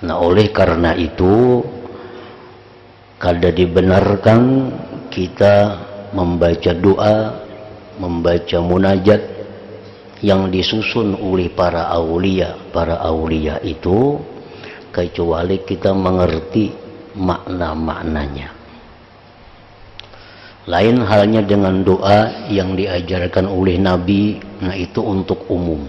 Nah, oleh karena itu kada dibenarkan kita membaca doa, membaca munajat yang disusun oleh para aulia. Para aulia itu kecuali kita mengerti makna-maknanya. Lain halnya dengan doa yang diajarkan oleh Nabi, nah itu untuk umum.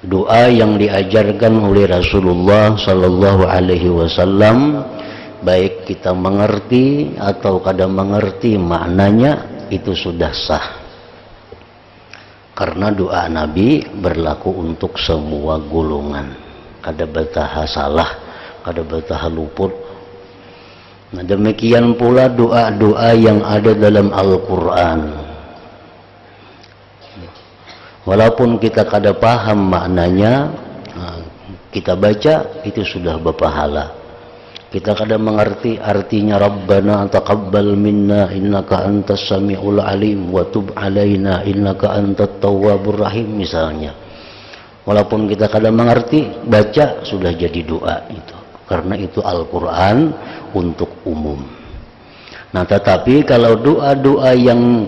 Doa yang diajarkan oleh Rasulullah Sallallahu Alaihi Wasallam, baik kita mengerti atau kada mengerti maknanya, itu sudah sah. Karena doa Nabi berlaku untuk semua golongan, kada betaha salah, kada betaha luput. Nah, demikian pula doa-doa yang ada dalam Al-Quran. Walaupun kita kada paham maknanya, kita baca itu sudah berpahala. Kita kada mengerti artinya Rabbana taqabbal minna innaka antas samiul alim wa tub alaina innaka antat tawwabur rahim misalnya. Walaupun kita kada mengerti, baca sudah jadi doa itu. Karena itu Al-Quran untuk umum. Nah, tetapi kalau doa-doa yang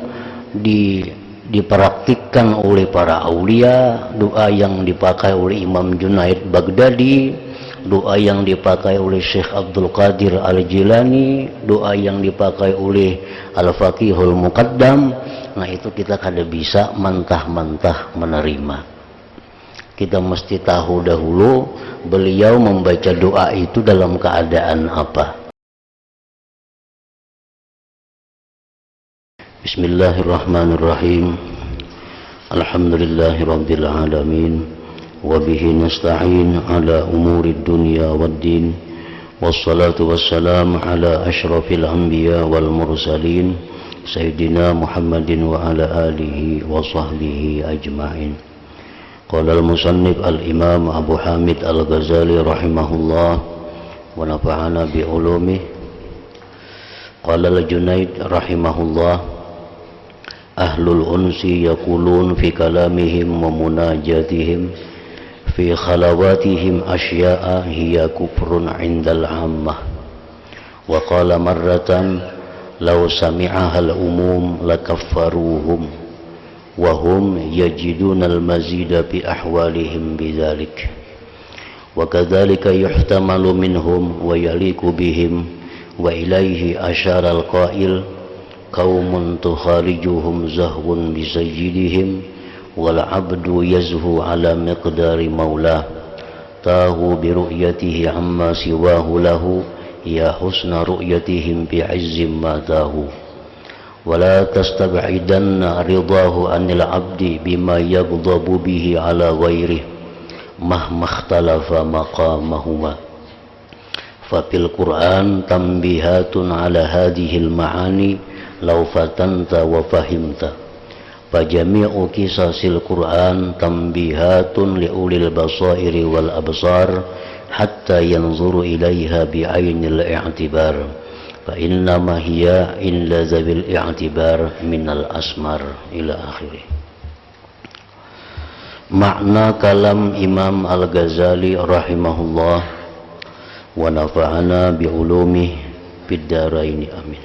dipraktikkan oleh para aulia, doa yang dipakai oleh Imam Junaid Baghdadi, doa yang dipakai oleh Syekh Abdul Qadir Al-Jilani, doa yang dipakai oleh Al-Faqihul Muqaddam, nah itu kita kada bisa mentah-mentah menerima. Kita mesti tahu dahulu beliau membaca doa itu dalam keadaan apa. Bismillahirrahmanirrahim. Alhamdulillahirabbil alamin wa bihi nasta'in ala umurid dunya waddin. Wassalatu wassalamu ala asyrafil anbiya wal mursalin sayyidina Muhammadin wa ala alihi wa sahbihi ajma'in. Qala al-musannif al-imam Abu Hamid al-Ghazali rahimahullah wa nafa'ana bi ulumih. Qala al-Junaid rahimahullah, ahlul unsi yaqulun fi kalamihim wa munajatihim fi khalawatihim asya'a hiya kufrun 'indal 'ammah. Wa qala marratan law sami'aha al-umum lakaffaruhum wa hum yajiduna al-mazida bi ahwalihim bidzalik. Wa kadzalika yuhtamalu minhum wa yaliku bihim wa ilaihi asyara al-qail qaumun tukharijuhum zahwun bi sayyidihim wal abdu yazhu ala miqdari maulah tahu bi ru'yatihi amma siwahu lahu ya husna ru'yatihim bi 'izzin ma tahu wala tastab'idanna ridahu anil abdi bima yaghdabu bihi ala ghairihi mahma ikhtalafa maqamahuma. Fa fil Qur'an tanbihatun ala hadhil ma'ani law fatanta wa fahimta. Fa jami'u qisasil Qur'an tanbihatun li ulil basairi wal absar hatta yanzuru ilaiha bi ainil i'tibar. Fa innama hiya illa zabil i'tibar minal asmar ila akhirih. Makna kalam Imam Al-Ghazali rahimahullah wa nafa'ana bi ulumih fid dharain amin.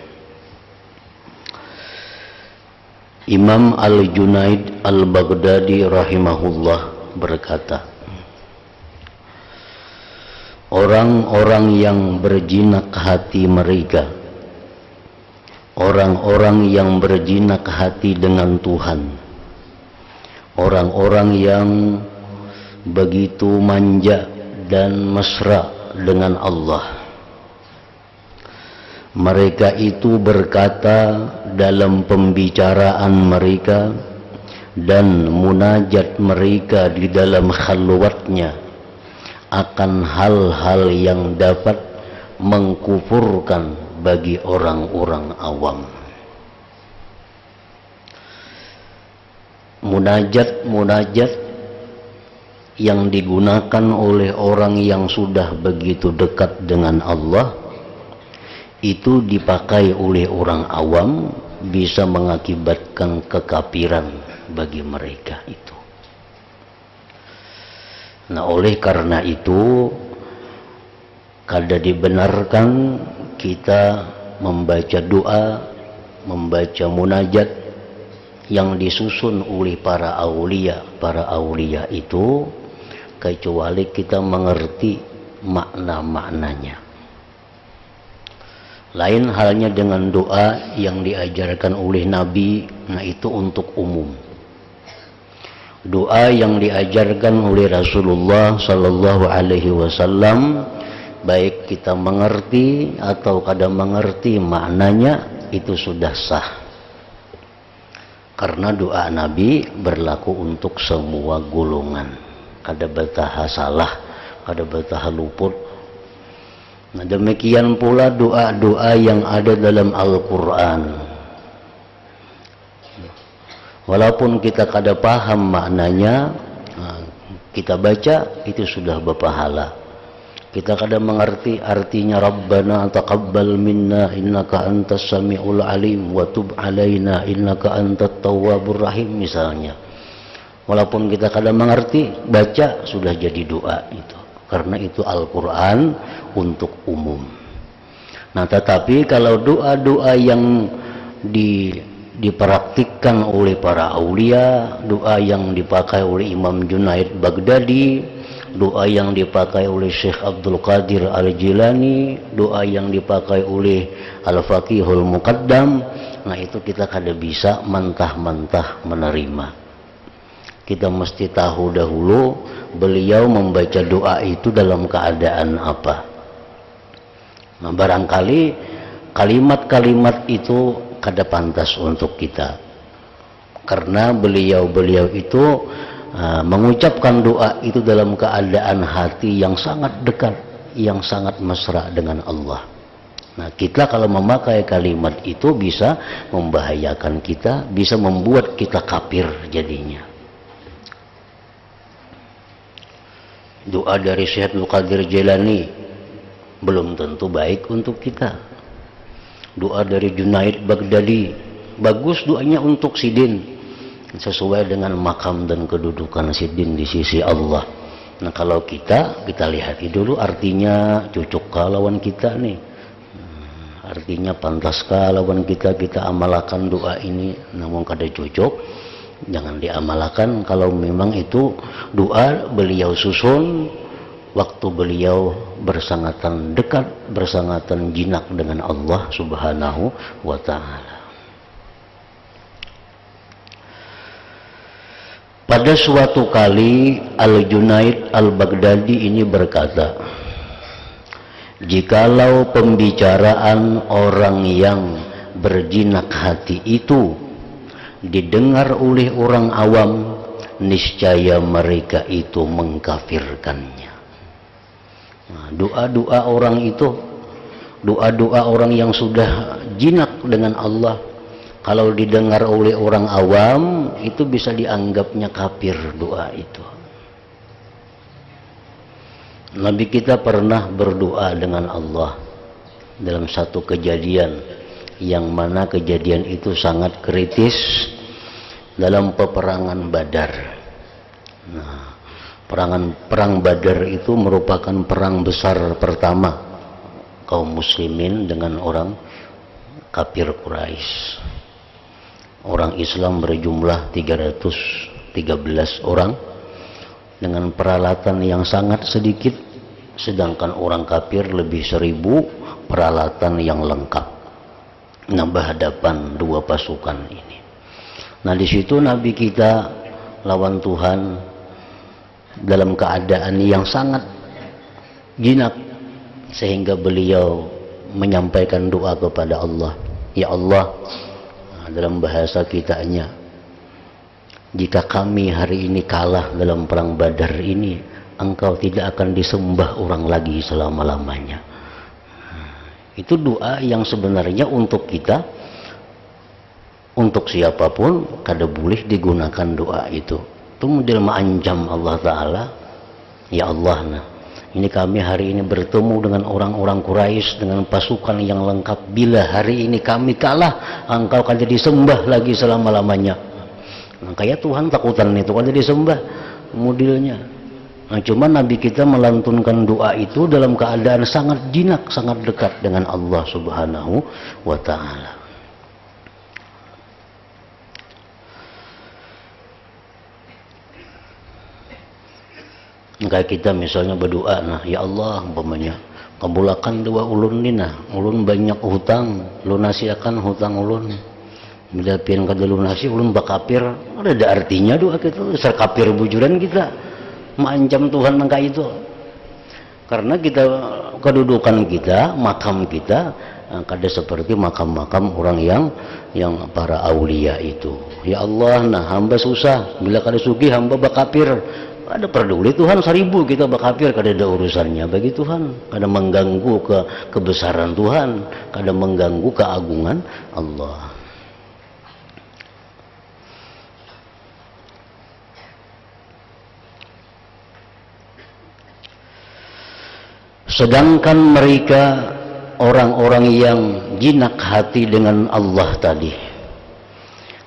Imam Al-Junaid Al-Baghdadi rahimahullah berkata, orang-orang yang berjinak hati mereka, orang-orang yang berjinak hati dengan Tuhan, orang-orang yang begitu manja dan mesra dengan Allah, mereka itu berkata dalam pembicaraan mereka dan munajat mereka di dalam khalwatnya akan hal-hal yang dapat mengkufurkan bagi orang-orang awam. Munajat yang digunakan oleh orang yang sudah begitu dekat dengan Allah itu dipakai oleh orang awam bisa mengakibatkan kekafiran bagi mereka itu. Nah, oleh karena itu kada dibenarkan kita membaca doa, membaca munajat yang disusun oleh para aulia. Para aulia itu kecuali kita mengerti makna-maknanya. Lain halnya dengan doa yang diajarkan oleh Nabi, nah itu untuk umum. Doa yang diajarkan oleh Rasulullah Sallallahu Alaihi Wasallam, baik kita mengerti atau kada mengerti maknanya, itu sudah sah. Karena doa Nabi berlaku untuk semua golongan, kada betaha salah, kada betaha luput. Nah, demikian pula doa-doa yang ada dalam Al-Quran. Walaupun kita kada paham maknanya, kita baca itu sudah berpahala. Kita kada mengerti artinya Rabbana taqabbal minna innaka antas sami'ul alim wa tub alaina innaka antat tawwabur rahim misalnya. Walaupun kita kada mengerti, baca sudah jadi doa itu. Karena itu Al-Quran untuk umum. Nah, tetapi kalau doa-doa yang dipraktikkan oleh para aulia, doa yang dipakai oleh Imam Junaid Baghdadi, doa yang dipakai oleh Syekh Abdul Qadir Al-Jilani, doa yang dipakai oleh Al-Faqihul Muqaddam, nah itu kita kada bisa mentah-mentah menerima. Kita mesti tahu dahulu beliau membaca doa itu dalam keadaan apa. Nah, barangkali kalimat-kalimat itu kada pantas untuk kita, karena beliau itu mengucapkan doa itu dalam keadaan hati yang sangat dekat, yang sangat mesra dengan Allah. Nah, kita kalau memakai kalimat itu bisa membahayakan kita, bisa membuat kita kafir jadinya. Doa dari Syekh Abdul Qadir Jilani belum tentu baik untuk kita. Doa dari Junaid Baghdadi bagus doanya untuk sidin, sesuai dengan makam dan kedudukan sidin di sisi Allah. Nah, kalau kita lihat dulu artinya cucukkah lawan kita nih, artinya pantaskah lawan kita amalkan doa ini. Namun kada cocok, jangan diamalkan. Kalau memang itu doa beliau susun waktu beliau bersangatan dekat, bersangatan jinak dengan Allah Subhanahu wa ta'ala. Pada suatu kali Al-Junaid Al-Baghdadi ini berkata, jikalau pembicaraan orang yang berjinak hati itu didengar oleh orang awam, niscaya mereka itu mengkafirkannya. Nah, doa-doa orang itu, doa-doa orang yang sudah jinak dengan Allah, kalau didengar oleh orang awam itu bisa dianggapnya kafir doa itu. Nabi kita pernah berdoa dengan Allah dalam satu kejadian, yang mana kejadian itu sangat kritis dalam peperangan Badar. Nah, perang Badar itu merupakan perang besar pertama kaum muslimin dengan orang kafir Quraisy. Orang Islam berjumlah 313 orang dengan peralatan yang sangat sedikit, sedangkan orang kafir lebih 1000 peralatan yang lengkap. Nah, berhadapan dua pasukan ini. Nah, di situ Nabi kita lawan Tuhan dalam keadaan yang sangat jinak, sehingga beliau menyampaikan doa kepada Allah. Ya Allah, dalam bahasa kitanya, jika kami hari ini kalah dalam perang Badar ini, engkau tidak akan disembah orang lagi selama-lamanya. Itu doa yang sebenarnya untuk kita, untuk siapapun kada boleh digunakan doa itu. Itu model mengancam Allah Ta'ala. Ya Allah, nah, ini kami hari ini bertemu dengan orang-orang Quraisy dengan pasukan yang lengkap. Bila hari ini kami kalah, engkau akan disembah lagi selama-lamanya. Nah, kayak Tuhan takutan itu kan disembah modelnya. Nah, cuma Nabi kita melantunkan doa itu dalam keadaan sangat jinak, sangat dekat dengan Allah Subhanahu wa Ta'ala. Kayak kita misalnya berdoa, nah ya Allah umpamanya kabulakan doa ulun nina, ulun banyak hutang, lunasiakan hutang ulun. Bila pian kada lunasi ulun bakapir, ada artinya doa kita, serkapir bujuran kita. Mengancam Tuhan nangka itu, karena kita kedudukan kita, makam kita kada seperti makam-makam orang yang para aulia itu. Ya Allah, nah hamba susah, bila kada sugih hamba bakapir, ada peduli Tuhan 1000 kita bakapir, kada ada urusannya bagi Tuhan, kada mengganggu kebesaran Tuhan, kada mengganggu keagungan Allah. Sedangkan mereka orang-orang yang jinak hati dengan Allah tadi,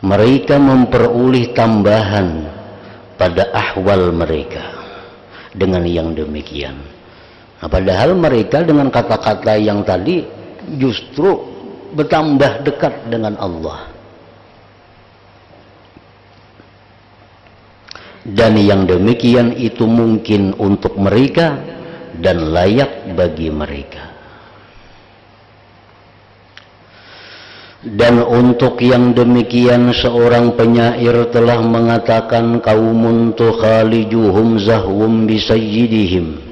mereka memperoleh tambahan pada ahwal mereka dengan yang demikian. Nah, padahal mereka dengan kata-kata yang tadi justru bertambah dekat dengan Allah. Dan yang demikian itu mungkin untuk mereka dan layak bagi mereka. Dan untuk yang demikian seorang penyair telah mengatakan, qaumun tukhalijuhum zahwum bisayyidihim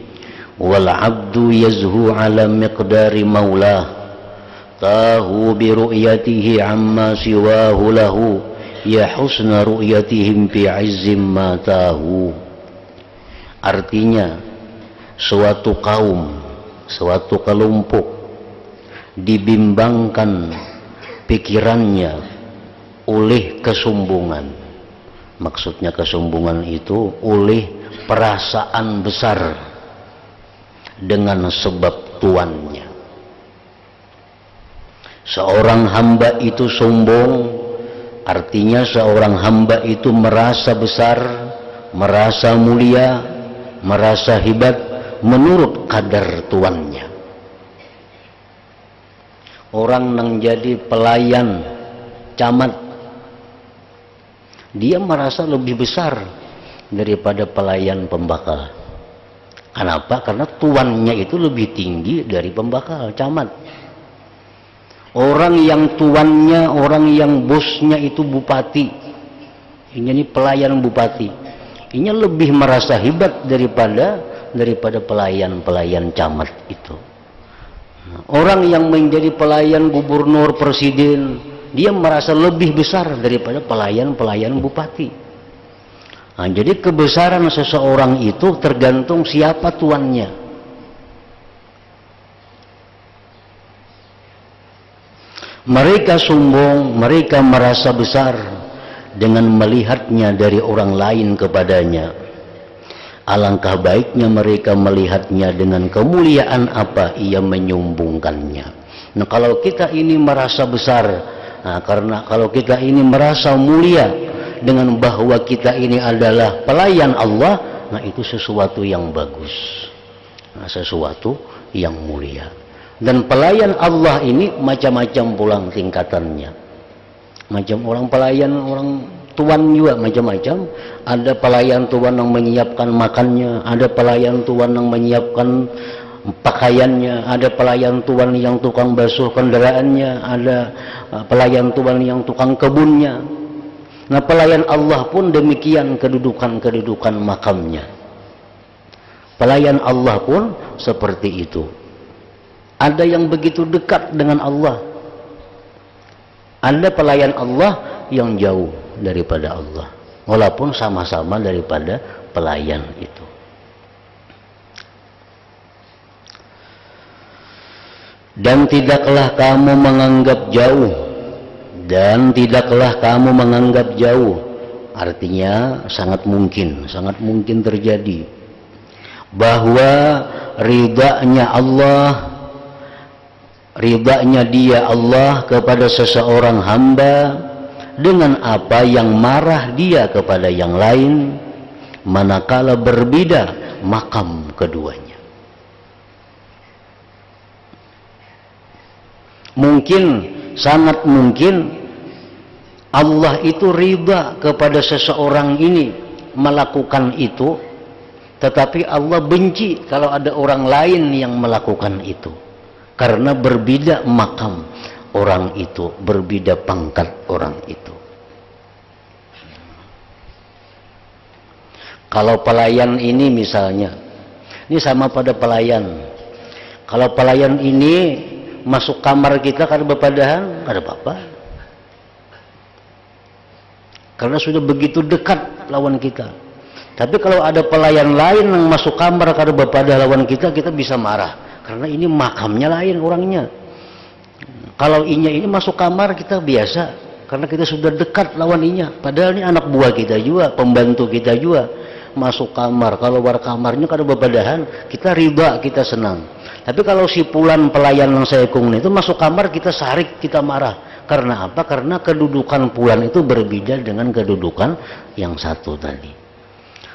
wal abdu yazhu ala miqdari maulah tahu bi ru'yatihi amma siwahu lahu ya husna ru'yatihim fi izzim ma tahu. Artinya, suatu kaum, suatu kelompok dibimbangkan pikirannya oleh kesombongan. Maksudnya kesombongan itu oleh perasaan besar dengan sebab tuannya. Seorang hamba itu sombong, artinya seorang hamba itu merasa besar, merasa mulia, merasa hebat menurut kadar tuannya. Orang yang jadi pelayan camat, dia merasa lebih besar daripada pelayan pembakal. Kenapa? Karena tuannya itu lebih tinggi dari pembakal camat. Orang yang tuannya, orang yang bosnya itu bupati, ini pelayan bupati, ini lebih merasa hebat daripada pelayan camat itu. Orang yang menjadi pelayan gubernur, presiden, dia merasa lebih besar daripada pelayan bupati. Nah, jadi kebesaran seseorang itu tergantung siapa tuannya. Mereka sombong, mereka merasa besar dengan melihatnya dari orang lain kepadanya. Alangkah baiknya mereka melihatnya dengan kemuliaan apa ia menyombongkannya. Nah, kalau kita ini merasa besar, nah, karena kalau kita ini merasa mulia dengan bahwa kita ini adalah pelayan Allah, nah itu sesuatu yang bagus, nah, sesuatu yang mulia. Dan pelayan Allah ini macam-macam pulang tingkatannya. Macam orang pelayan, orang tuan juga macam-macam. Ada pelayan tuan yang menyiapkan makannya, ada pelayan tuan yang menyiapkan pakaiannya, ada pelayan tuan yang tukang basuh kendaraannya, ada pelayan tuan yang tukang kebunnya. Nah, pelayan Allah pun demikian kedudukan makamnya. Pelayan Allah pun seperti itu. Ada yang begitu dekat dengan Allah, ada pelayan Allah yang jauh daripada Allah, walaupun sama-sama daripada pelayan itu. Dan tidaklah kamu menganggap jauh, dan tidaklah kamu menganggap jauh, artinya sangat mungkin terjadi bahwa ridanya Allah, ridanya dia Allah kepada seseorang hamba dengan apa yang marah dia kepada yang lain, manakala berbeda makam keduanya. Mungkin, sangat mungkin Allah itu riba kepada seseorang ini melakukan itu, tetapi Allah benci kalau ada orang lain yang melakukan itu, karena berbeda makam orang itu, berbeda pangkat orang itu. Kalau pelayan ini misalnya, ini sama pada pelayan. Kalau pelayan ini masuk kamar kita karena berpadahan, ada apa-apa. Karena sudah begitu dekat lawan kita. Tapi kalau ada pelayan lain yang masuk kamar karena berpadah lawan kita, kita bisa marah. Karena ini makamnya lain orangnya. Kalau ini masuk kamar kita biasa, karena kita sudah dekat lawan inya. Padahal ini anak buah kita juga, pembantu kita juga. Masuk kamar, kalau luar kamarnya karena berpadahan, kita riba, kita senang. Tapi kalau si pulan pelayan yang saya kung itu masuk kamar, kita sarik, kita marah. Karena apa? Karena kedudukan pulan itu berbeda dengan kedudukan yang satu tadi.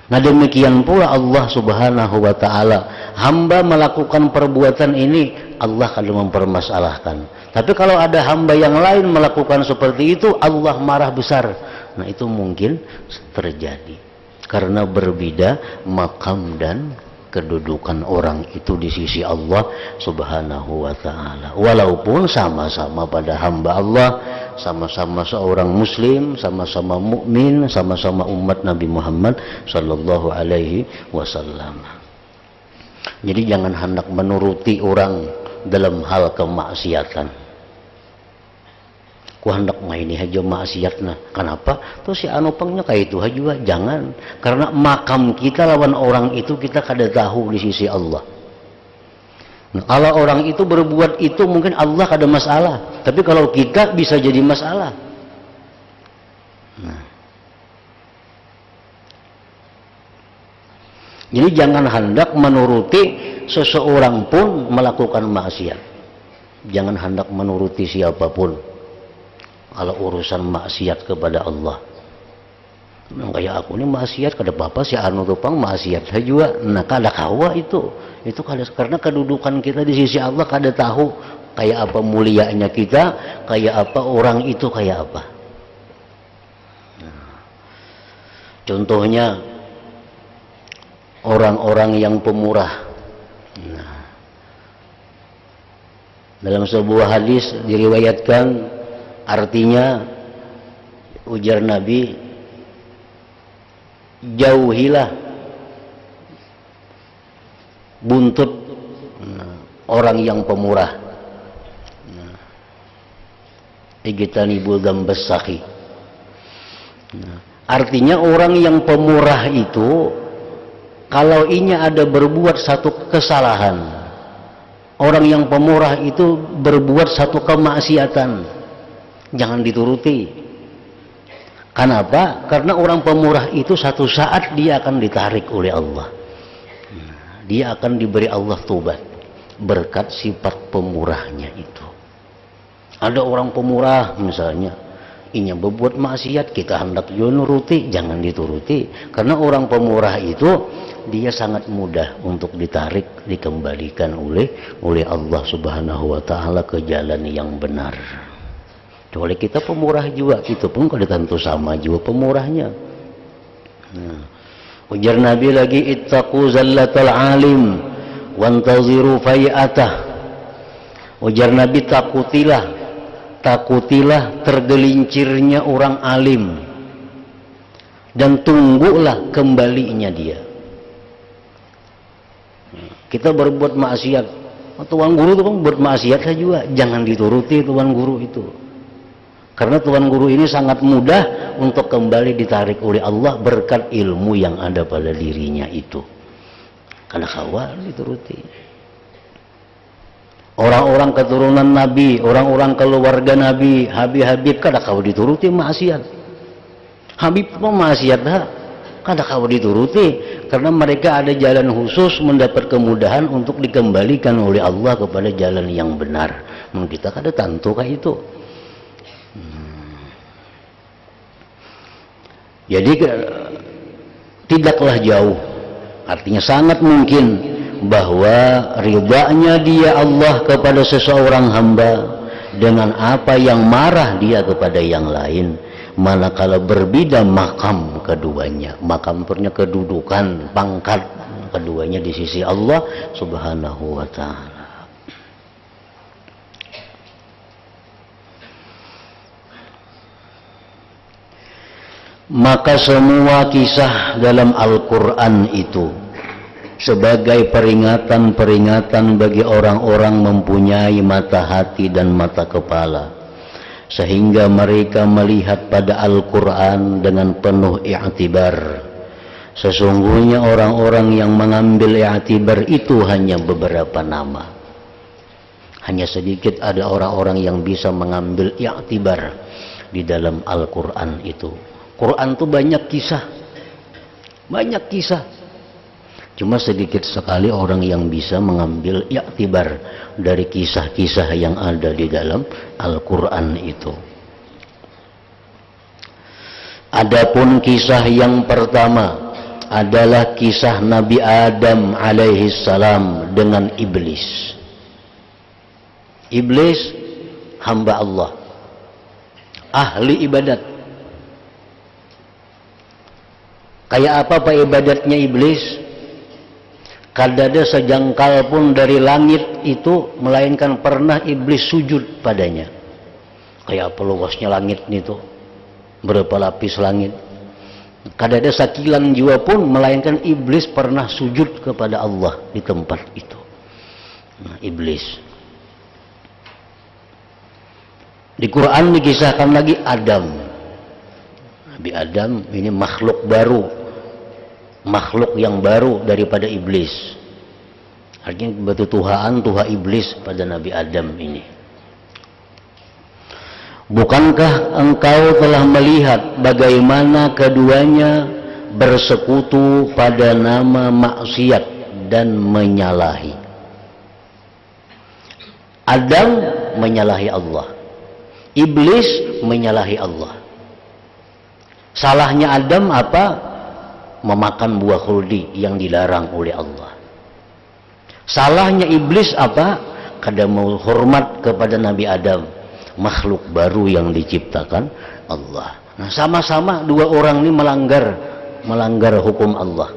Nah demikian pula Allah subhanahu wa ta'ala, hamba melakukan perbuatan ini, Allah akan mempermasalahkan. Tapi kalau ada hamba yang lain melakukan seperti itu, Allah marah besar. Nah itu mungkin terjadi karena berbeda makam dan kedudukan orang itu di sisi Allah subhanahu wa ta'ala. Walaupun sama-sama pada hamba Allah, sama-sama seorang muslim, sama-sama mukmin, sama-sama umat Nabi Muhammad sallallahu alaihi wasallam. Jadi jangan hendak menuruti orang dalam hal kemaksiatan. Ku hendak maini aja maksiatna. Kenapa? Tuh si anu pengnya kayak itu juga. Jangan. Karena makam kita lawan orang itu kita kada tahu di sisi Allah. Nah, kalau orang itu berbuat itu mungkin Allah kada masalah. Tapi kalau kita bisa jadi masalah. Nah. Jadi jangan hendak menuruti seseorang pun melakukan maksiat. Jangan hendak menuruti siapapun kalau urusan maksiat kepada Allah. Nah, kayak aku ini maksiat kada apa-apa, si anu tupang maksiat juga. Nah kada kawa itu kada, karena kedudukan kita di sisi Allah kada tahu kayak apa mulianya kita, kayak apa orang itu kayak apa. Nah, contohnya orang-orang yang pemurah. Nah, dalam sebuah hadis diriwayatkan, artinya ujar Nabi, jauhilah buntut orang yang pemurah. Ijtanibul dzambas sakhi. Artinya orang yang pemurah itu kalau inya ada berbuat satu kesalahan, orang yang pemurah itu berbuat satu kemaksiatan, jangan dituruti. Kenapa? Karena orang pemurah itu satu saat dia akan ditarik oleh Allah. Dia akan diberi Allah tobat berkat sifat pemurahnya itu. Ada orang pemurah misalnya, inya berbuat maksiat, kita hendak nuruti, jangan dituruti. Karena orang pemurah itu dia sangat mudah untuk ditarik, dikembalikan oleh Allah Subhanahu wa taala ke jalan yang benar. Kecuali kita pemurah juga, itu pun kalau tentu sama juga pemurahnya. Nah, ujar Nabi lagi, ittaqu zallatal alim wantaziru fai'atah. Ujar Nabi, takutilah tergelincirnya orang alim dan tunggulah kembalinya dia. Kita berbuat maksiat, tuan guru itu kan buat maksiat saja juga, jangan dituruti tuan guru itu. Karena tuan guru ini sangat mudah untuk kembali ditarik oleh Allah berkat ilmu yang ada pada dirinya itu. Karena kawal dituruti. Orang-orang keturunan Nabi, orang-orang keluarga Nabi, Habib kada kau dituruti maksiat. Habib mah maksiat dah, kada kau dituruti karena mereka ada jalan khusus mendapat kemudahan untuk dikembalikan oleh Allah kepada jalan yang benar. Kita kada tantu kayak itu. Jadi tidaklah jauh Artinya sangat mungkin bahwa ridhanya dia Allah kepada seseorang hamba dengan apa yang marah dia kepada yang lain, manakala berbeda makam keduanya, makam punya kedudukan, pangkat keduanya di sisi Allah Subhanahu wa ta'ala. Maka semua kisah dalam Al-Quran itu sebagai peringatan-peringatan bagi orang-orang mempunyai mata hati dan mata kepala, sehingga mereka melihat pada Al-Quran dengan penuh i'tibar. Sesungguhnya orang-orang yang mengambil i'tibar itu hanya beberapa nama. Hanya sedikit ada orang-orang yang bisa mengambil i'tibar di dalam Al-Quran itu. Quran itu banyak kisah, cuma sedikit sekali orang yang bisa mengambil i'tibar dari kisah-kisah yang ada di dalam Al-Quran itu. Adapun kisah yang pertama adalah kisah Nabi Adam alaihissalam dengan iblis. Iblis hamba Allah, ahli ibadat. Kayak apa Pak ibadatnya iblis? Kadada sejengkal pun dari langit itu, melainkan pernah iblis sujud padanya. Kayak apa luasnya langit itu, berapa lapis langit. Kadada sakilan jiwa pun, melainkan iblis pernah sujud kepada Allah di tempat itu. Nah, iblis. Di Quran dikisahkan lagi Adam. Nabi Adam ini makhluk baru, makhluk yang baru daripada iblis. Artinya betutuhaan Tuhan iblis pada Nabi Adam ini. Bukankah engkau telah melihat bagaimana keduanya bersekutu pada nama maksiat dan menyalahi? Adam menyalahi Allah, iblis menyalahi Allah. Salahnya Adam apa? Memakan buah khuldi yang dilarang oleh Allah. Salahnya iblis apa? Kada mau hormat kepada Nabi Adam, makhluk baru yang diciptakan Allah. Nah, sama-sama dua orang ini melanggar hukum Allah.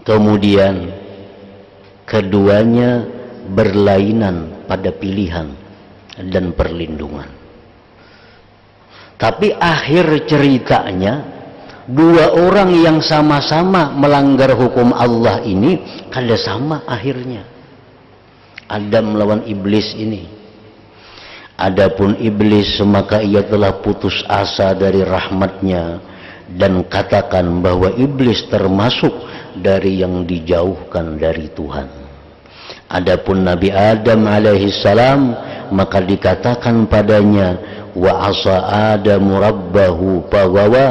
Kemudian keduanya berlainan pada pilihan dan perlindungan. Tapi akhir ceritanya, dua orang yang sama-sama melanggar hukum Allah ini kada sama akhirnya. Adam lawan iblis ini. Adapun iblis, maka ia telah putus asa dari rahmatnya dan katakan bahwa iblis termasuk dari yang dijauhkan dari Tuhan. Adapun Nabi Adam alaihissalam, maka dikatakan padanya, wa asa Adamu rabbahu faghawa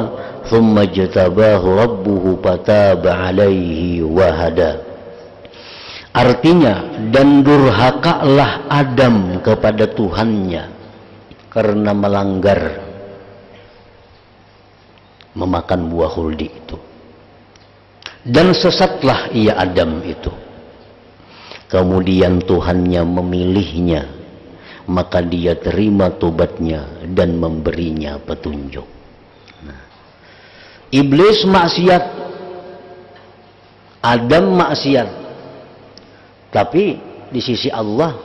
thumma jtabahu rabbuhu fataba alaihi wa hada. Artinya, dan durhakalah Adam kepada Tuhannya karena melanggar memakan buah khuldi itu, dan sesatlah ia Adam itu. Kemudian Tuhannya memilihnya, maka dia terima tobatnya dan memberinya petunjuk. Nah, iblis maksiat, Adam maksiat, tapi di sisi Allah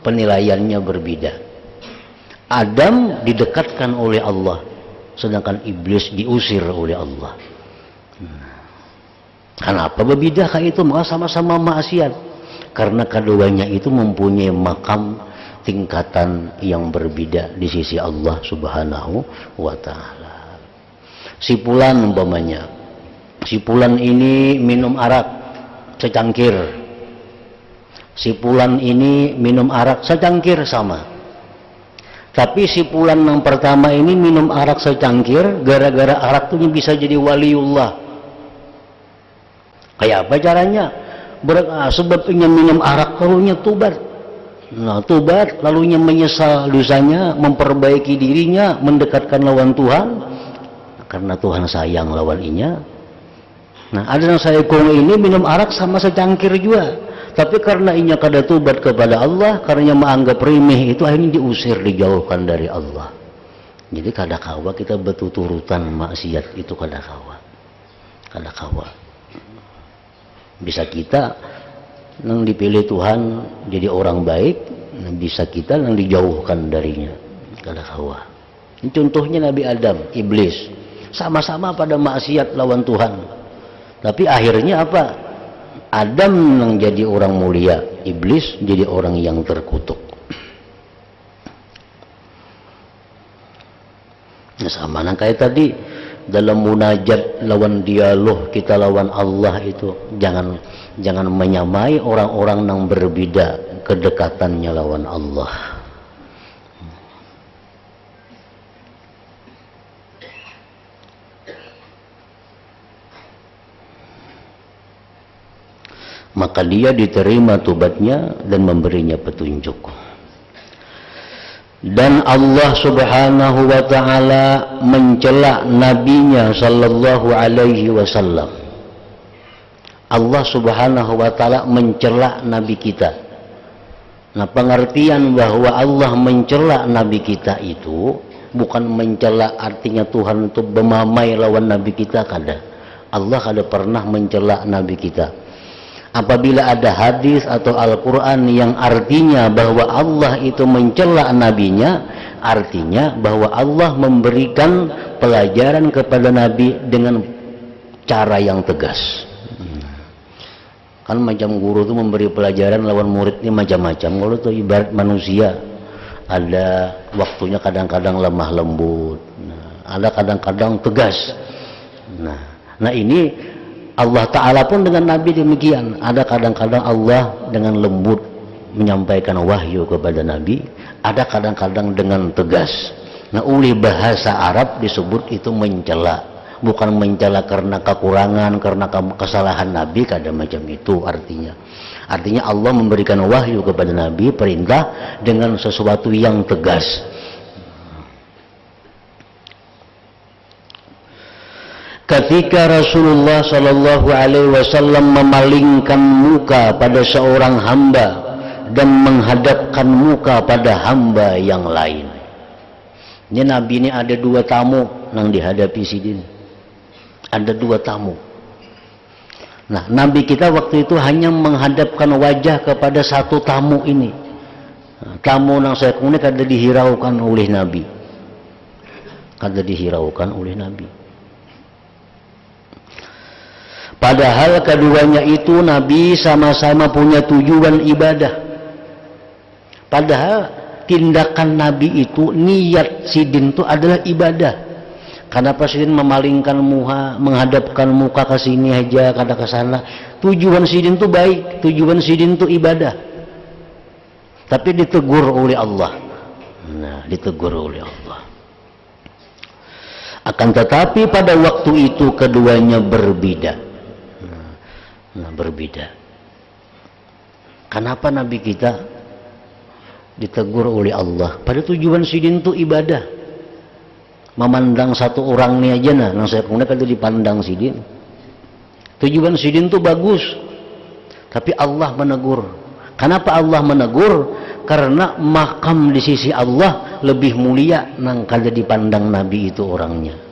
penilaiannya berbeda. Adam didekatkan oleh Allah, sedangkan iblis diusir oleh Allah. Kenapa berbeda kayak itu? Maka sama-sama maksiat, karena keduanya itu mempunyai makam tingkatan yang berbeda di sisi Allah Subhanahu wa ta'ala. Si Fulan umpamanya, si Fulan ini minum arak secangkir, si Fulan ini minum arak secangkir sama. Tapi si Fulan yang pertama ini minum arak secangkir, gara-gara arak itu bisa jadi waliullah. Kayak apa caranya? Sebabnya minum arak lalunya tubat. Nah, tubat lalunya menyesal dosanya, memperbaiki dirinya, mendekatkan lawan Tuhan, karena Tuhan sayang lawan inya. Nah, ada yang saya kong ini minum arak sama secangkir juga, tapi karena inya kada tubat kepada Allah, karena menganggap remeh itu, akhirnya diusir, dijauhkan dari Allah. Jadi kada kawa kita bertuturutan maksiat itu, kada kawa. Bisa kita nang dipilih Tuhan jadi orang baik, bisa kita nang dijauhkan darinya, kada kawa. Ini contohnya Nabi Adam, iblis, sama-sama pada maksiat lawan Tuhan, tapi akhirnya apa? Adam yang jadi orang mulia, iblis jadi orang yang terkutuk. Nah, sama nang kayak tadi dalam munajat lawan dialog kita lawan Allah itu, jangan menyamai orang-orang yang berbeda kedekatannya lawan Allah. Maka dia diterima tobatnya dan memberinya petunjuk. Dan Allah subhanahu wa ta'ala mencela nabinya sallallahu alaihi wasallam. Allah subhanahu wa ta'ala mencela nabi kita. Nah, pengertian bahwa Allah mencela nabi kita itu bukan mencela artinya Tuhan itu memamai lawan nabi kita, kada. Allah kada pernah mencela nabi kita. Apabila ada hadis atau Al-Quran yang artinya bahwa Allah itu mencela nabinya, artinya bahwa Allah memberikan pelajaran kepada nabi dengan cara yang tegas. Kan macam guru itu memberi pelajaran lawan murid ini macam-macam. Kalau itu ibarat manusia, ada waktunya kadang-kadang lemah lembut, ada kadang-kadang tegas. Nah ini Allah Ta'ala pun dengan Nabi demikian. Ada kadang-kadang Allah dengan lembut menyampaikan wahyu kepada Nabi, ada kadang-kadang dengan tegas. Nah, oleh bahasa Arab disebut itu mencela, bukan mencela karena kekurangan, karena kesalahan Nabi, kada macam itu artinya. Artinya Allah memberikan wahyu kepada Nabi, perintah dengan sesuatu yang tegas. Ketika Rasulullah Shallallahu Alaihi Wasallam memalingkan muka pada seorang hamba dan menghadapkan muka pada hamba yang lain. Ini Nabi ini ada dua tamu yang dihadapi sidin. Ada dua tamu. Nah, Nabi kita waktu itu hanya menghadapkan wajah kepada satu tamu ini. Tamu yang saya kemudian kada dihiraukan oleh Nabi. Kada dihiraukan oleh Nabi. Padahal keduanya itu Nabi sama-sama punya tujuan ibadah. Padahal tindakan Nabi itu, niat sidin itu adalah ibadah. Kenapa sidin memalingkan muka, menghadapkan muka ke sini aja, kada ke sana? Tujuan sidin itu baik, tujuan sidin itu ibadah. Tapi ditegur oleh Allah. Nah, ditegur oleh Allah. Akan tetapi pada waktu itu keduanya berbeda. Berbeda. Kenapa Nabi kita ditegur oleh Allah? Pada tujuan sidin itu ibadah. Memandang satu orang ini aja, nah saya kemudian kalau dipandang sidin. Tujuan sidin itu bagus. Tapi Allah menegur. Kenapa Allah menegur? Karena makam di sisi Allah lebih mulia nang kada dipandang Nabi itu orangnya.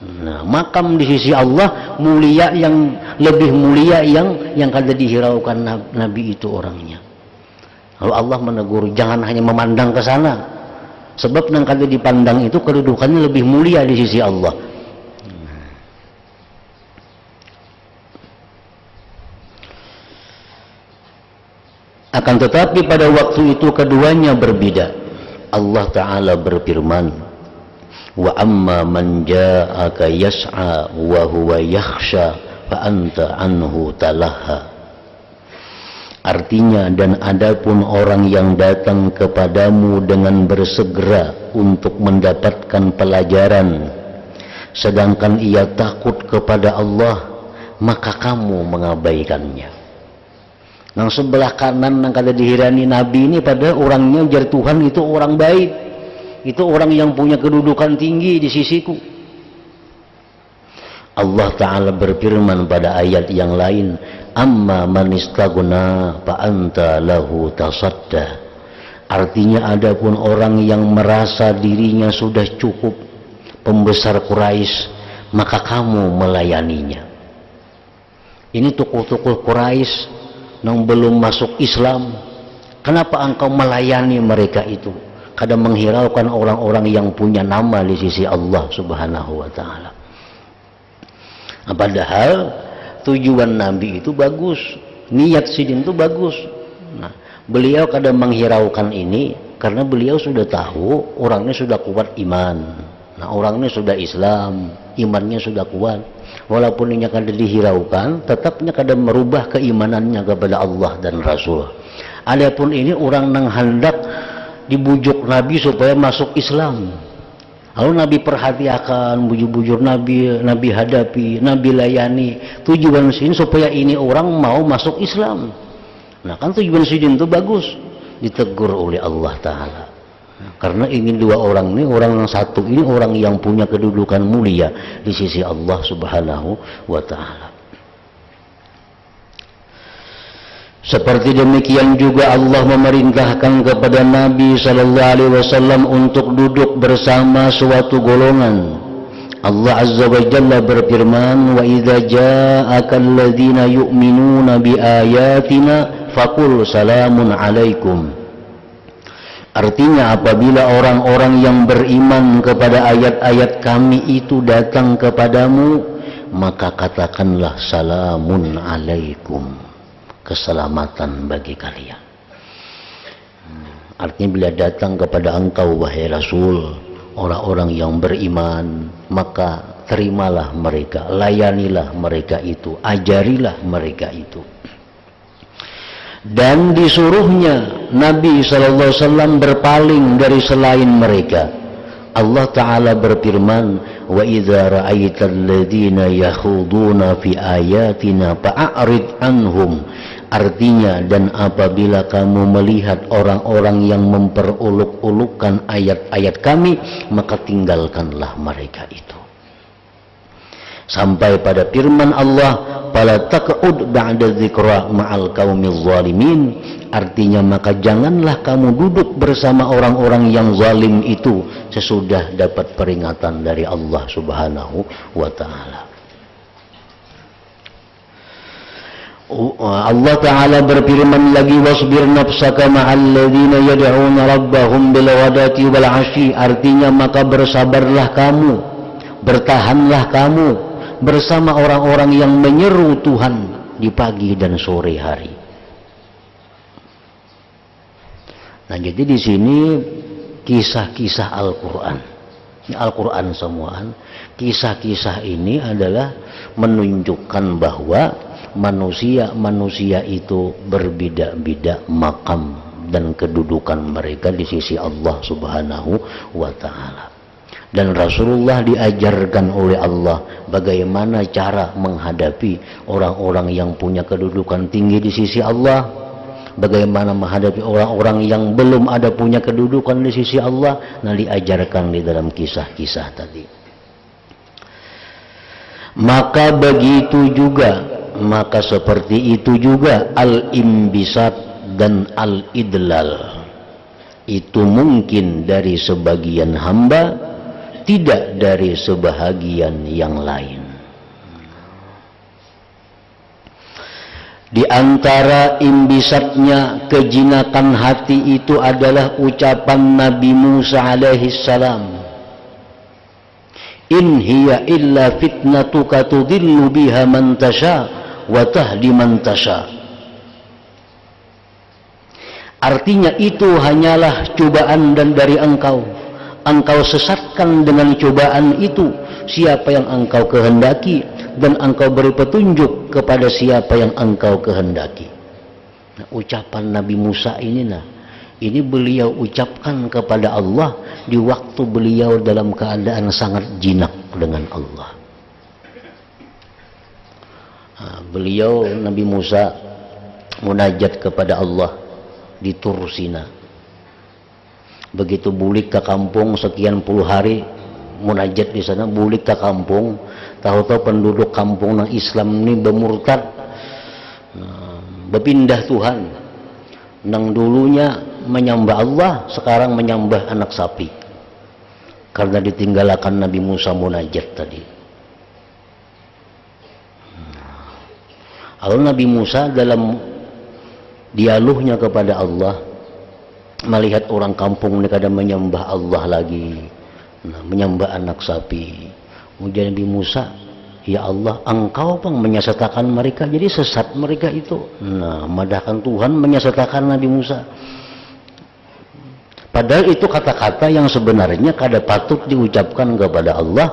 Nah, makam di sisi Allah mulia, yang lebih mulia yang kada dihiraukan Nabi itu orangnya. Lalu Allah menegur, jangan hanya memandang ke sana, sebab nang kada dipandang itu kedudukannya lebih mulia di sisi Allah. Akan tetapi pada waktu itu keduanya berbeda. Allah Ta'ala berfirman, wa amma man ja'aka yas'a wa huwa yakhsha fa anta anhu talaha. Artinya, dan adapun orang yang datang kepadamu dengan bersegera untuk mendapatkan pelajaran, sedangkan ia takut kepada Allah, maka kamu mengabaikannya. Nang sebelah kanan nang kada dihirani Nabi ini, pada orangnya jar Tuhan itu orang baik. Itu orang yang punya kedudukan tinggi di sisiku. Allah Ta'ala berfirman pada ayat yang lain, amma man istaghna fa anta lahu tasadda. Artinya adapun orang yang merasa dirinya sudah cukup, pembesar Quraisy, maka kamu melayaninya. Ini tokoh-tokoh Quraisy yang belum masuk Islam, kenapa engkau melayani mereka itu? Kadang menghiraukan orang-orang yang punya nama di sisi Allah Subhanahu wa Ta'ala. Padahal tujuan Nabi itu bagus, niat sidin itu bagus. Nah, beliau kadang menghiraukan ini karena beliau sudah tahu orangnya sudah kuat iman. Nah, orangnya sudah Islam, imannya sudah kuat. Walaupun ini kadang dihiraukan, tetapnya kadang merubah keimanannya kepada Allah dan Rasul. Adapun ini orang yang hendak dibujuk Nabi supaya masuk Islam. Lalu Nabi perhatikan, bujur-bujur Nabi hadapi, Nabi layani. Tujuan sini supaya ini orang mau masuk Islam. Nah kan tujuan sini itu bagus. Ditegur oleh Allah Ta'ala. Karena ingin dua orang ini, orang yang satu ini orang yang punya kedudukan mulia di sisi Allah Subhanahu wa Ta'ala. Seperti demikian juga Allah memerintahkan kepada Nabi sallallahu alaihi wasallam untuk duduk bersama suatu golongan. Allah Azza wa Jalla berfirman, "Wa idza ja'aka alladziina yu'minuuna bi ayatina faqul salamun 'alaikum." Artinya apabila orang-orang yang beriman kepada ayat-ayat kami itu datang kepadamu, maka katakanlah salamun 'alaikum. Keselamatan bagi kalian. Artinya bila datang kepada engkau wahai Rasul, orang-orang yang beriman, maka terimalah mereka, layanilah mereka itu, ajarilah mereka itu. Dan disuruhnya Nabi SAW berpaling dari selain mereka. Allah Ta'ala berfirman, wa idza ra'aital ladzina yakhuduna fi ayatina fa'rid anhum. Artinya, dan apabila kamu melihat orang-orang yang memperuluk-ulukkan ayat-ayat kami, maka tinggalkanlah mereka itu. Sampai pada firman Allah, fala taq'ud ba'da dzikra ma'al qaumil zalimin. Artinya, maka janganlah kamu duduk bersama orang-orang yang zalim itu sesudah dapat peringatan dari Allah Subhanahu wa Ta'ala. Allah Ta'ala berfirman lagi, wasbir nafsaka ma'al ladzina yad'una rabbahum bil ghadati wal 'ashyi. Artinya, maka bersabarlah kamu, bertahanlah kamu bersama orang-orang yang menyeru Tuhan di pagi dan sore hari. Nah, jadi di sini kisah-kisah Al-Qur'an. Ini Al-Qur'an semuaan. Kisah-kisah ini adalah menunjukkan bahwa manusia itu berbeda-beda makam dan kedudukan mereka di sisi Allah Subhanahu wa Ta'ala. Dan Rasulullah diajarkan oleh Allah bagaimana cara menghadapi orang-orang yang punya kedudukan tinggi di sisi Allah, bagaimana menghadapi orang-orang yang belum ada punya kedudukan di sisi Allah. Nah, diajarkan di dalam kisah-kisah tadi. Maka seperti itu juga al-imbisat dan al-idlal itu mungkin dari sebagian hamba, tidak dari sebahagian yang lain. Di antara imbisatnya kejinakan hati itu adalah ucapan Nabi Musa alaihi salam, in hiya illa fitnatuka tudillu biha man tasha wa tahdi man tasha. Artinya, itu hanyalah cobaan dan dari engkau sesatkan dengan cobaan itu siapa yang engkau kehendaki, dan engkau beri petunjuk kepada siapa yang engkau kehendaki. Nah, ucapan Nabi Musa ini beliau ucapkan kepada Allah di waktu beliau dalam keadaan sangat jinak dengan Allah. Beliau Nabi Musa munajat kepada Allah di Tur Sina. Begitu bulik ke kampung sekian puluh hari, munajat di sana, bulik ke kampung, tahu-tahu penduduk kampung nang Islam ini bermurtad, berpindah Tuhan, nang dulunya menyembah Allah sekarang menyembah anak sapi karena ditinggalkan Nabi Musa munajat tadi. Lalu Nabi Musa dalam dialognya kepada Allah melihat orang kampung ini kadang menyembah Allah lagi, menyembah anak sapi. Kemudian Nabi Musa, ya Allah, engkau pang menyesatkan mereka, jadi sesat mereka itu. Madahkan Tuhan menyesatkan Nabi Musa. Padahal itu kata-kata yang sebenarnya kada patut diucapkan kepada Allah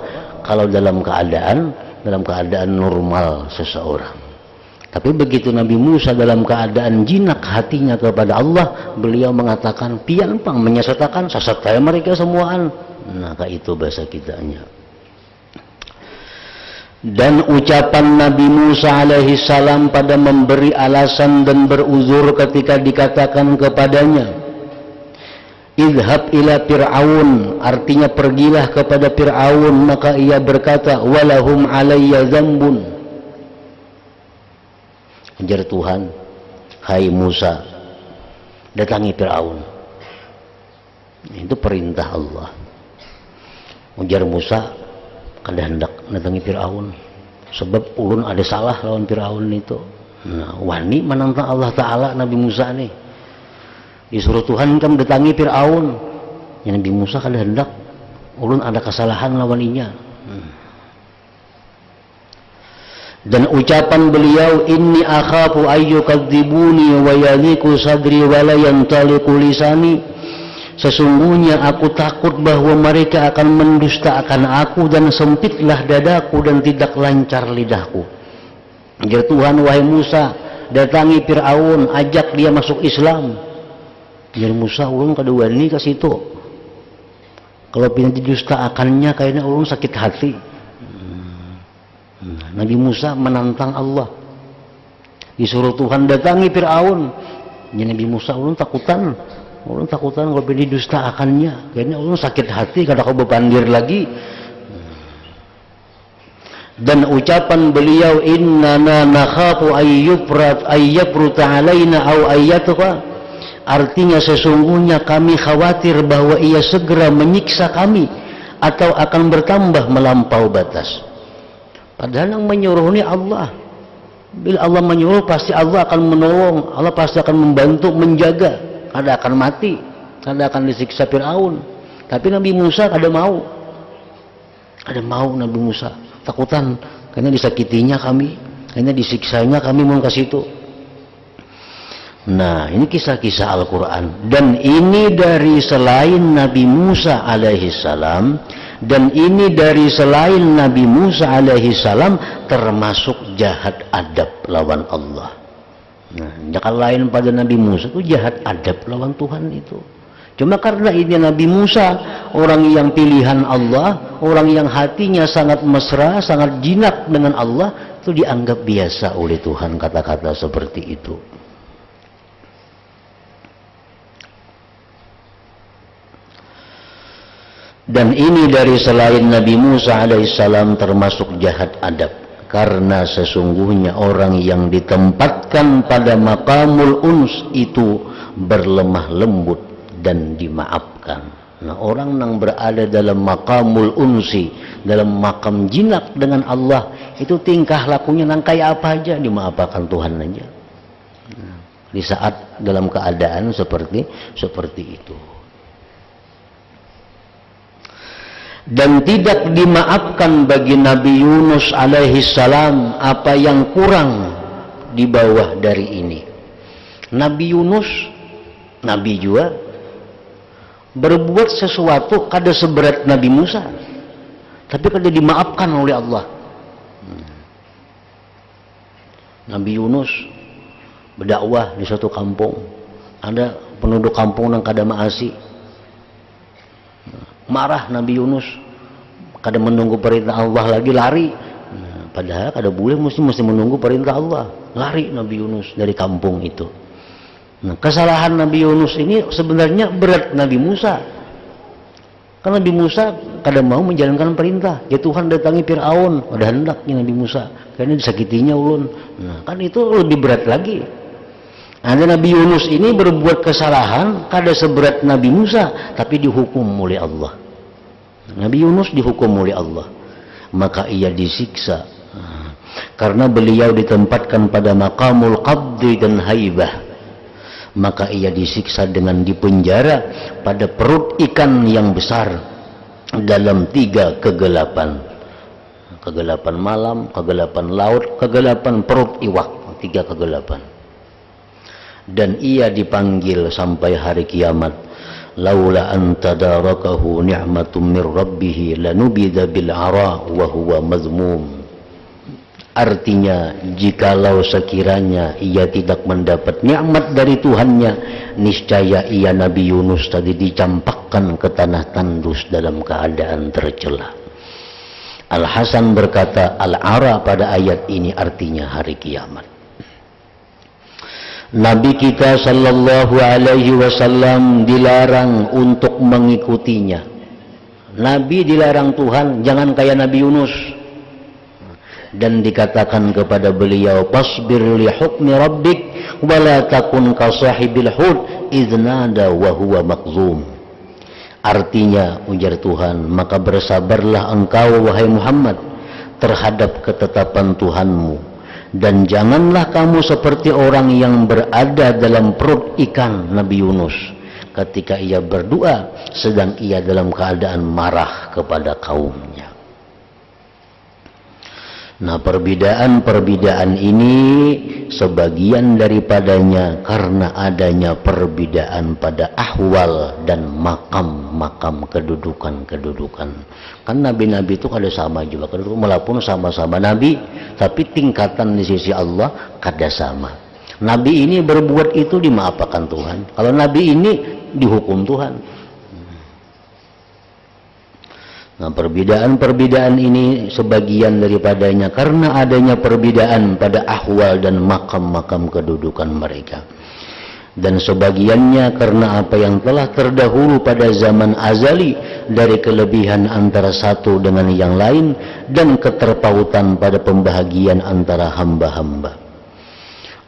kalau dalam keadaan normal seseorang. Tapi begitu Nabi Musa dalam keadaan jinak hatinya kepada Allah, beliau mengatakan, pian pang menyesatkan, sesat saya mereka semuaan. Nah, itu bahasa kitanya. Dan ucapan Nabi Musa alaihi salam pada memberi alasan dan beruzur ketika dikatakan kepadanya, idhab ila Fir'aun, artinya pergilah kepada Fir'aun, maka ia berkata, walahum alayya dzambun. Ajar Tuhan, hai Musa, datangi Fir'aun. Itu perintah Allah. Ujar Musa, kada hendak datangi Fir'aun, sebab ulun ada salah lawan Fir'aun itu. Wani menantang Allah Ta'ala Nabi Musa nih. Disuruh Tuhan kan datangi Fir'aun. Ya Nabi Musa kada hendak, ulun ada kesalahan lawan inya. Dan ucapan beliau, inni akhafu ayyukadzibuni wa yadhiku sadri wa la yantaliqu lisani, sesungguhnya aku takut bahwa mereka akan mendustakan aku dan sempitlah dadaku dan tidak lancar lidahku. Jadi Tuhan, wahai Musa, datangi Fir'aun, ajak dia masuk Islam. Jadi Musa, ulun kada wani ke situ. Kalau pindah didustaakannya kayaknya ulun sakit hati. Nabi Musa menantang Allah, disuruh Tuhan datangi Fir'aun. Ya Nabi Musa, ulun takutan kalau didustaakannya, kayaknya ulun sakit hati kada kau bepandir lagi. Dan ucapan beliau, innana nakhafu ayyafruta alaina aw ayyatuqa, artinya sesungguhnya kami khawatir bahwa ia segera menyiksa kami atau akan bertambah melampau batas. Padahal yang menyuruh ini Allah. Bila Allah menyuruh, pasti Allah akan menolong, Allah pasti akan membantu, menjaga. Kada akan mati, kada akan disiksa Fir'aun. Tapi Nabi Musa kada mau. Kada mau Nabi Musa, takutan karena disakitinya kami, karena disiksanya kami mau ke situ. Nah, ini kisah-kisah Al-Quran. Dan ini dari selain Nabi Musa alaihi salam, dan ini dari selain Nabi Musa alaihi salam, termasuk jahat adab lawan Allah. Nah, jangan lain pada Nabi Musa itu jahat adab lawan Tuhan itu. Cuma karena ini Nabi Musa, orang yang pilihan Allah, orang yang hatinya sangat mesra, sangat jinak dengan Allah, itu dianggap biasa oleh Tuhan kata-kata seperti itu. Dan ini dari selain Nabi Musa alaihissalam termasuk jahat adab, karena sesungguhnya orang yang ditempatkan pada maqamul uns itu berlemah lembut dan dimaafkan. Nah, orang yang berada dalam maqamul unsi, dalam makam jinak dengan Allah, itu tingkah lakunya nang kayak apa aja dimaafkan Tuhan aja. Nah, di saat dalam keadaan seperti itu. Dan tidak dimaafkan bagi Nabi Yunus alaihi salam apa yang kurang di bawah dari ini. Nabi Yunus, Nabi juga, berbuat sesuatu kada seberat Nabi Musa, tapi kada dimaafkan oleh Allah. Nabi Yunus berdakwah di suatu kampung, ada penduduk kampung yang kada maasi. Marah Nabi Yunus, kada menunggu perintah Allah lagi, lari. Nah, padahal kada boleh, mesti menunggu perintah Allah. Lari Nabi Yunus dari kampung itu. Nah, kesalahan Nabi Yunus ini sebenarnya berat Nabi Musa. Karena Nabi Musa kada mau menjalankan perintah. Ya Tuhan datangi Fir'aun, ada hendaknya Nabi Musa, karena disakitinya ulun. Nah, kan itu lebih berat lagi. Ada Nabi Yunus ini berbuat kesalahan kada seberat Nabi Musa, tapi dihukum oleh Allah. Nabi Yunus dihukum oleh Allah, maka ia disiksa karena beliau ditempatkan pada maqamul qabdi dan haibah. Maka ia disiksa dengan dipenjara pada perut ikan yang besar dalam 3 kegelapan. Kegelapan malam, kegelapan laut, kegelapan perut iwak, 3 kegelapan. Dan ia dipanggil sampai hari kiamat. Laula an tadarakahu ni'matun mir rabbih lanubida bil ara wa huwa mazmum. Artinya, jikalau sekiranya ia tidak mendapat nikmat dari Tuhannya, niscaya ia Nabi Yunus tadi dicampakkan ke tanah tandus dalam keadaan tercela. Al-Hasan berkata, Al-Ara pada ayat ini artinya hari kiamat. Nabi kita sallallahu alaihi wasallam dilarang untuk mengikutinya. Nabi dilarang Tuhan, jangan kayak Nabi Yunus. Dan dikatakan kepada beliau, pasbir li hukmi rabbik wala takun ka sahibil hud idznada wa huwa makzum. Artinya, ujar Tuhan, maka bersabarlah engkau wahai Muhammad terhadap ketetapan Tuhanmu, dan janganlah kamu seperti orang yang berada dalam perut ikan Nabi Yunus ketika ia berdoa sedang ia dalam keadaan marah kepada kaumnya. Nah, perbedaan-perbedaan ini sebagian daripadanya karena adanya perbedaan pada ahwal dan makam-makam kedudukan-kedudukan. Kan nabi-nabi itu kada sama juga kedudukan, walaupun sama-sama nabi, tapi tingkatan di sisi Allah kada sama. Nabi ini berbuat itu dimaafkan Tuhan. Kalau nabi ini dihukum Tuhan. Nah, perbedaan-perbedaan ini sebagian daripadanya karena adanya perbedaan pada ahwal dan makam-makam kedudukan mereka. Dan sebagiannya karena apa yang telah terdahulu pada zaman azali dari kelebihan antara satu dengan yang lain dan keterpautan pada pembahagian antara hamba-hamba.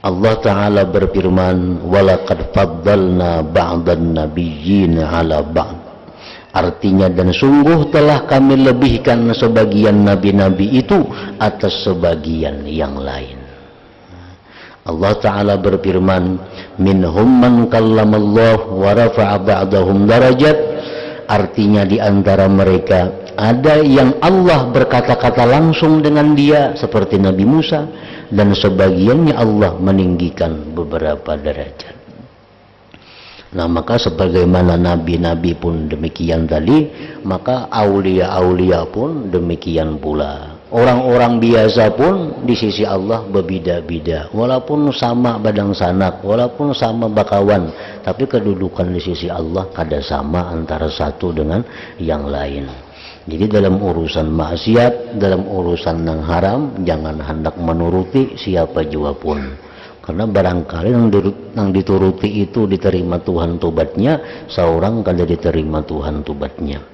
Allah Ta'ala berfirman, وَلَقَدْ فَضَّلْنَا بَعْضَ النَّبِيِّينَ عَلَى بَعْضٍ. Artinya, dan sungguh telah kami lebihkan sebagian nabi-nabi itu atas sebagian yang lain. Allah Ta'ala berfirman, minhum man kallamallah wa rafa'a ba'dahum darajat. Artinya, di antara mereka ada yang Allah berkata-kata langsung dengan dia seperti Nabi Musa, dan sebagiannya Allah meninggikan beberapa derajat. Nah, maka sebagaimana nabi-nabi pun demikian tadi, maka aulia-aulia pun demikian pula. Orang-orang biasa pun di sisi Allah berbeda-beda, walaupun sama badang sanak, walaupun sama bakawan, tapi kedudukan di sisi Allah kada sama antara satu dengan yang lain. Jadi dalam urusan maksiat, dalam urusan yang haram, jangan hendak menuruti siapa jua pun. Karena barangkali yang dituruti itu diterima Tuhan tobatnya, seorang kada diterima Tuhan tobatnya.